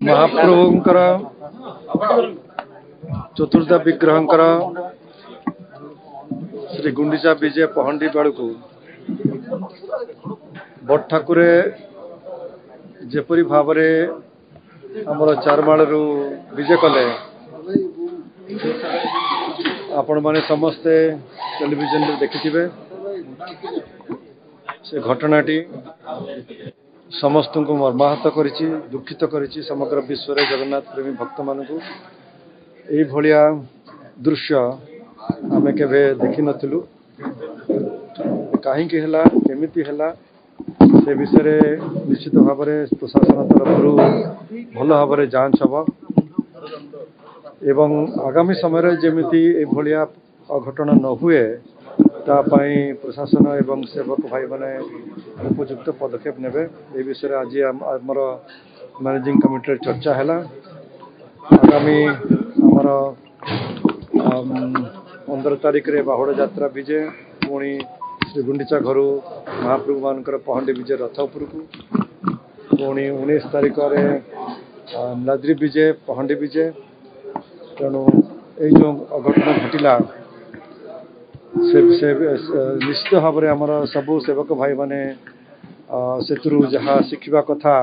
महाप्रभुंकर चतुर्थ विग्रहंकर श्री गुंडीचा विजय पहंडी बेलू बड़ ठाकुरे जेपरी भाव आमर चारमाल विजय कले आपण माने समस्ते टेलीविजन देखिथिबे से घटनाटी समस्त को मर्माहत करिछि दुखित करिछि समग्र विश्व रे जगन्नाथ प्रेमी भक्त मानकु एई भलिया दृश्य आमे केबे देखि नथिलु काहेकि हला केमिति हला से विषय रे निश्चित भाव रे प्रशासन तरफ भल भाव रे जांच हबो एवं आगामी समय रे जेमिति ए भलिया अघटन न हुए तापाई प्रशासन एवं सेवक भाई माने उपयुक्त पदक्षेप नेबे ए विषय आज आमर मैनेजिंग कमिटी चर्चा है आगामी आमर 15 तारिख रे बाहुड़ यात्रा विजय पुणी श्री गुंडीचा घर महाप्रभु मानकर पहंडी विजय रथ उपरकू पुणी 19 तारिख रे नद्री विजय पहंडी विजय तेणु ये जो अघटन घटिला से निश्चित भाव में आमर सबू सेवक भाई माने से जहाँ शिखा कथा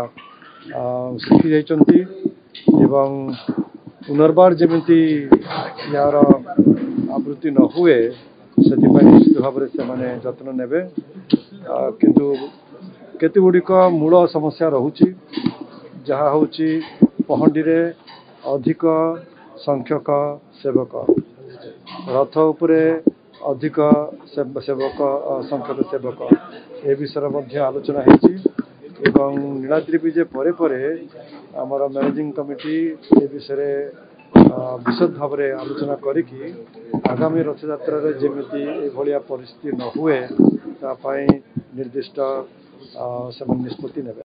शिखी जाइछन्ति एवं पुनर्बार जमिति यार आवृत्ति न हुए से निश्चित भाव से माने जत्न नेबे किंतु केते गुड़िक मूल समस्या रहुची जहाँ होची पहंडी रे अधिक संख्यक सेवक रथ उपरे अधिक सेवक संख्यक सेवक ए विषय मध्य आलोचना होती नीलाद्री विजय परे परे आमर मैनेजिंग कमिटी ए विषय विशद भाव में आलोचना करिकी आगामी रथ यात्रा रे जेमिति ए भलिया परिस्थिति न हुए तापाई निर्दिष्ट से निष्पत्ति नेबे।